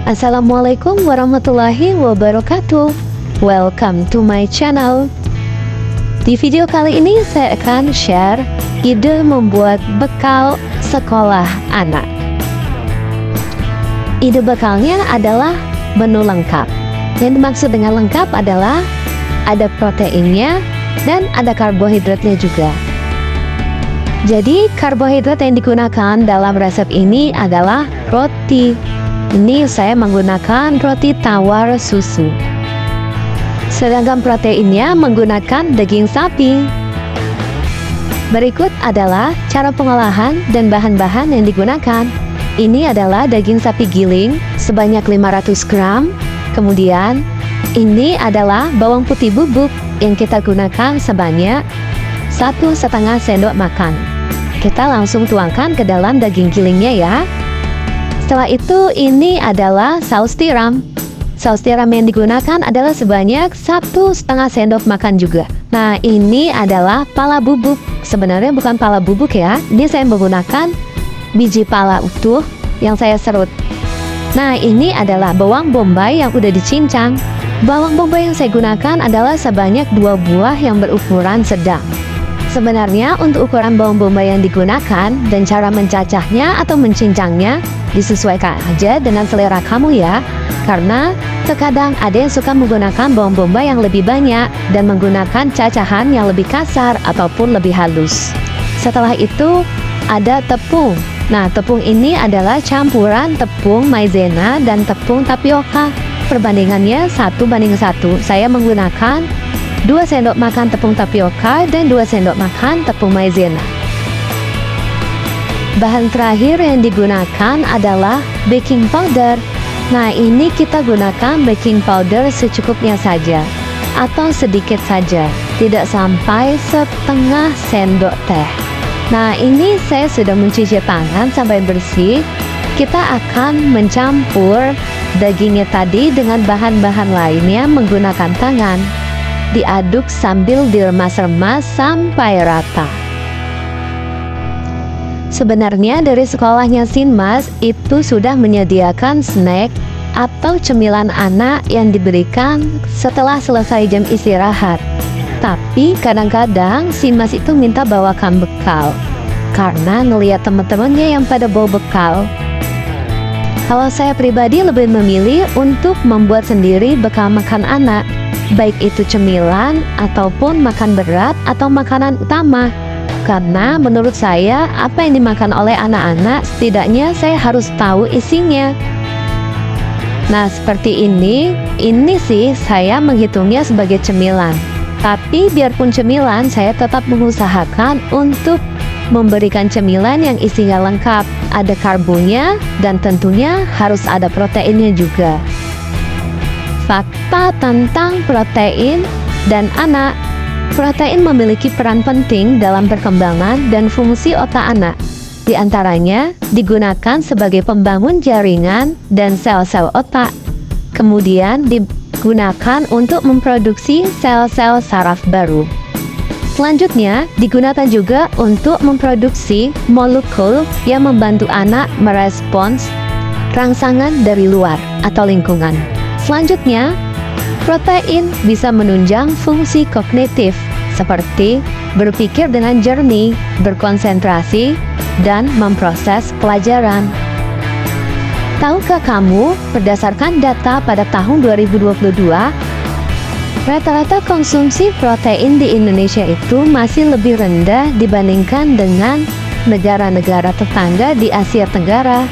Assalamualaikum warahmatullahi wabarakatuh. Welcome to my channel. Di video kali ini saya akan share ide membuat bekal sekolah anak. Ide bekalnya adalah menu lengkap. Yang dimaksud dengan lengkap adalah ada proteinnya dan ada karbohidratnya juga. Jadi karbohidrat yang digunakan dalam resep ini adalah roti. Ini saya menggunakan roti tawar susu. Sedangkan proteinnya menggunakan daging sapi. Berikut adalah cara pengolahan dan bahan-bahan yang digunakan. Ini adalah daging sapi giling sebanyak 500 gram. Kemudian ini adalah bawang putih bubuk yang kita gunakan sebanyak 1,5 sendok makan. Kita langsung tuangkan ke dalam daging gilingnya ya. Setelah itu ini adalah saus tiram. Saus tiram yang digunakan adalah sebanyak 1,5 sendok makan juga. Nah ini adalah pala bubuk. Sebenarnya bukan pala bubuk ya. Ini saya menggunakan biji pala utuh yang saya serut. Nah ini adalah bawang bombay yang udah dicincang. Bawang bombay yang saya gunakan adalah sebanyak 2 buah yang berukuran sedang. Sebenarnya untuk ukuran bawang bombay yang digunakan dan cara mencacahnya atau mencincangnya disesuaikan aja dengan selera kamu ya. Karena terkadang ada yang suka menggunakan bawang bombay yang lebih banyak dan menggunakan cacahan yang lebih kasar ataupun lebih halus. Setelah itu ada tepung. Nah tepung ini adalah campuran tepung maizena dan tepung tapioka. Perbandingannya 1:1. Saya menggunakan 2 sendok makan tepung tapioka dan 2 sendok makan tepung maizena. Bahan terakhir yang digunakan adalah baking powder. Nah ini kita gunakan baking powder secukupnya saja atau sedikit saja, tidak sampai setengah sendok teh. Nah ini saya sudah mencuci tangan sampai bersih. Kita akan mencampur dagingnya tadi dengan bahan-bahan lainnya menggunakan tangan. Diaduk sambil diremas-remas sampai rata. Sebenarnya dari sekolahnya Sinmas itu sudah menyediakan snack atau cemilan anak yang diberikan setelah selesai jam istirahat. Tapi kadang-kadang Sinmas itu minta bawakan bekal karena ngelihat teman-temannya yang pada bawa bekal. Kalau saya pribadi lebih memilih untuk membuat sendiri bekal makan anak, baik itu cemilan ataupun makan berat atau makanan utama. Karena menurut saya apa yang dimakan oleh anak-anak setidaknya saya harus tahu isinya. Nah seperti ini sih saya menghitungnya sebagai cemilan. Tapi biarpun cemilan saya tetap mengusahakan untuk memberikan cemilan yang isinya lengkap. Ada karbonya dan tentunya harus ada proteinnya juga. Fakta tentang protein dan anak. Protein memiliki peran penting dalam perkembangan dan fungsi otak anak. Di antaranya digunakan sebagai pembangun jaringan dan sel-sel otak. Kemudian digunakan untuk memproduksi sel-sel saraf baru. Selanjutnya digunakan juga untuk memproduksi molekul yang membantu anak merespons rangsangan dari luar atau lingkungan. Selanjutnya, protein bisa menunjang fungsi kognitif seperti berpikir dengan jernih, berkonsentrasi, dan memproses pelajaran. Tahukah kamu, berdasarkan data pada tahun 2022, rata-rata konsumsi protein di Indonesia itu masih lebih rendah dibandingkan dengan negara-negara tetangga di Asia Tenggara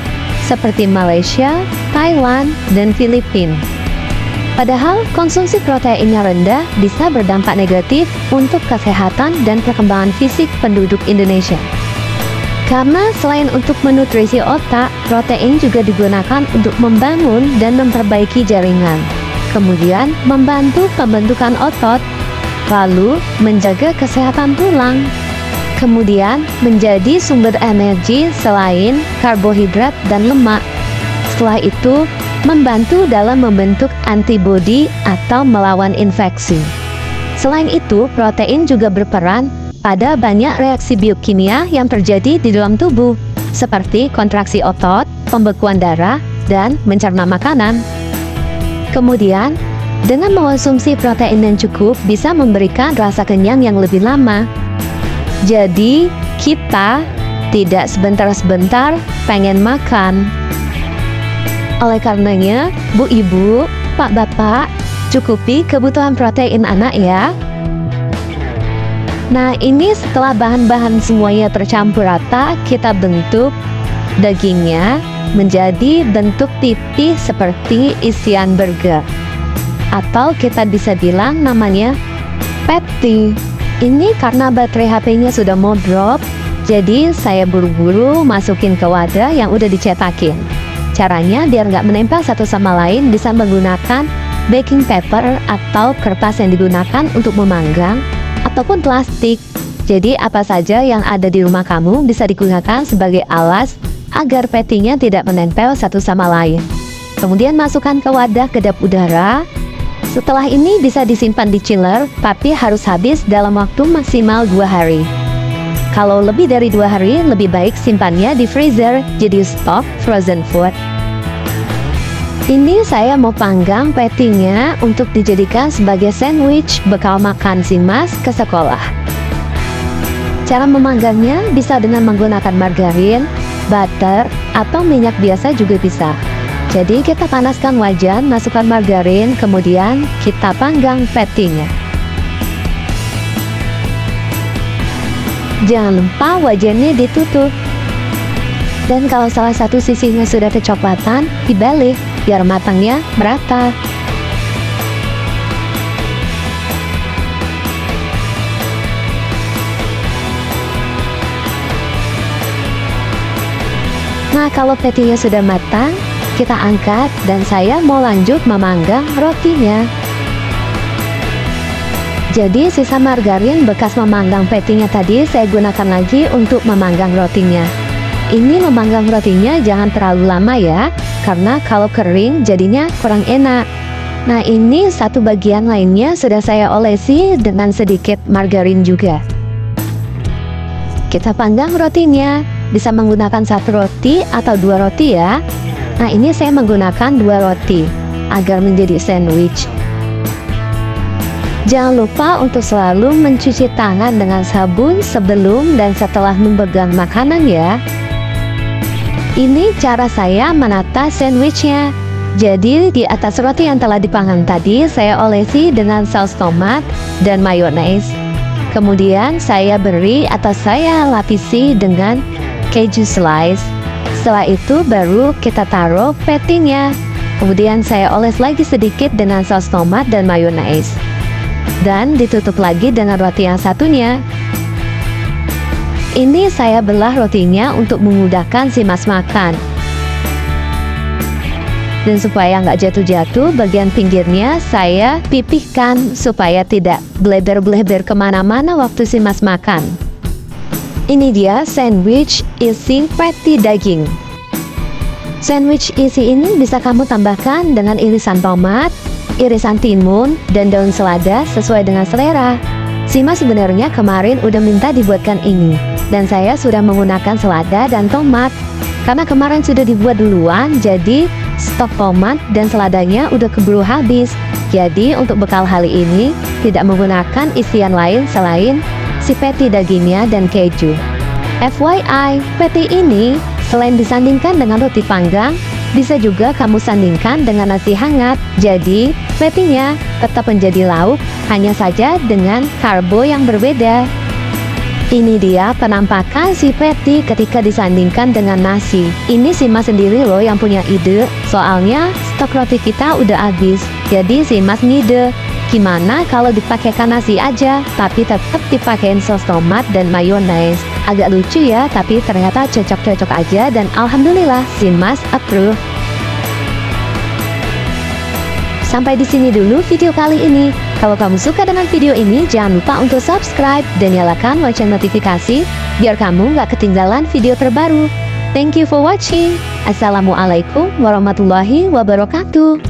seperti Malaysia, Thailand, dan Filipina. Padahal konsumsi proteinnya rendah bisa berdampak negatif untuk kesehatan dan perkembangan fisik penduduk Indonesia. Karena selain untuk menutrisi otak, protein juga digunakan untuk membangun dan memperbaiki jaringan. Kemudian membantu pembentukan otot, lalu menjaga kesehatan tulang. Kemudian menjadi sumber energi selain karbohidrat dan lemak. Setelah itu membantu dalam membentuk antibodi atau melawan infeksi. Selain itu, protein juga berperan pada banyak reaksi biokimia yang terjadi di dalam tubuh, seperti kontraksi otot, pembekuan darah, dan mencerna makanan. Kemudian, dengan mengonsumsi protein yang cukup bisa memberikan rasa kenyang yang lebih lama. Jadi, kita tidak sebentar-sebentar pengen makan. Oleh karenanya, Bu Ibu, Pak Bapak, cukupi kebutuhan protein anak ya. Nah, ini setelah bahan-bahan semuanya tercampur rata, kita bentuk dagingnya menjadi bentuk tipis seperti isian burger. Atau kita bisa bilang namanya patty. Ini karena baterai HP-nya sudah mau drop, jadi saya buru-buru masukin ke wadah yang udah dicetakin. Caranya biar nggak menempel satu sama lain bisa menggunakan baking paper atau kertas yang digunakan untuk memanggang ataupun plastik. Jadi apa saja yang ada di rumah kamu bisa digunakan sebagai alas agar patty-nya tidak menempel satu sama lain. Kemudian masukkan ke wadah kedap udara. Setelah ini bisa disimpan di chiller, tapi harus habis dalam waktu maksimal 2 hari. Kalau lebih dari 2 hari, lebih baik simpannya di freezer, jadi stok frozen food. Ini saya mau panggang patty-nya untuk dijadikan sebagai sandwich bekal makan si Mas ke sekolah. Cara memanggangnya bisa dengan menggunakan margarin, butter, atau minyak biasa juga bisa. Jadi kita panaskan wajan, masukkan margarin, kemudian kita panggang patty-nya. Jangan lupa wajannya ditutup. Dan kalau salah satu sisinya sudah kecoklatan, dibalik biar matangnya merata. Nah, kalau patty-nya sudah matang, kita angkat dan saya mau lanjut memanggang rotinya. Jadi sisa margarin bekas memanggang patty-nya tadi saya gunakan lagi untuk memanggang rotinya. Ini memanggang rotinya jangan terlalu lama ya, karena kalau kering jadinya kurang enak. Nah, ini satu bagian lainnya sudah saya olesi dengan sedikit margarin juga. Kita panggang rotinya, bisa menggunakan 1 roti atau 2 roti ya. Nah, ini saya menggunakan 2 roti agar menjadi sandwich. Jangan lupa untuk selalu mencuci tangan dengan sabun sebelum dan setelah memegang makanan ya. Ini cara saya menata sandwichnya. Jadi di atas roti yang telah dipanggang tadi saya olesi dengan saus tomat dan mayones. Kemudian saya beri atau saya lapisi dengan keju slice. Setelah itu baru kita taruh patty-nya. Kemudian saya oles lagi sedikit dengan saus tomat dan mayones. Dan ditutup lagi dengan roti yang satunya. Ini saya belah rotinya untuk memudahkan si Mas makan. Dan supaya nggak jatuh-jatuh, bagian pinggirnya saya pipihkan supaya tidak bleber-bleber kemana-mana waktu si Mas makan. Ini dia sandwich isi patty daging. Sandwich isi ini bisa kamu tambahkan dengan irisan tomat, irisan timun, dan daun selada sesuai dengan selera. Si Mas sebenarnya kemarin udah minta dibuatkan ini, dan saya sudah menggunakan selada dan tomat. Karena kemarin sudah dibuat duluan, jadi stok tomat dan seladanya udah keburu habis. Jadi untuk bekal hari ini tidak menggunakan isian lain selain si patty dagingnya dan keju. FYI, patty ini selain disandingkan dengan roti panggang, bisa juga kamu sandingkan dengan nasi hangat. Jadi patty-nya tetap menjadi lauk, hanya saja dengan karbo yang berbeda. Ini dia penampakan si patty ketika disandingkan dengan nasi. Ini si Mas sendiri loh yang punya ide, soalnya stok roti kita udah habis. Jadi si Mas ngide, gimana kalau dipakaikan nasi aja, tapi tetap dipakein saus tomat dan mayones. Agak lucu ya, tapi ternyata cocok-cocok aja dan alhamdulillah si Mas approve. Sampai di sini dulu video kali ini. Kalau kamu suka dengan video ini, jangan lupa untuk subscribe dan nyalakan lonceng notifikasi biar kamu gak ketinggalan video terbaru. Thank you for watching. Assalamualaikum warahmatullahi wabarakatuh.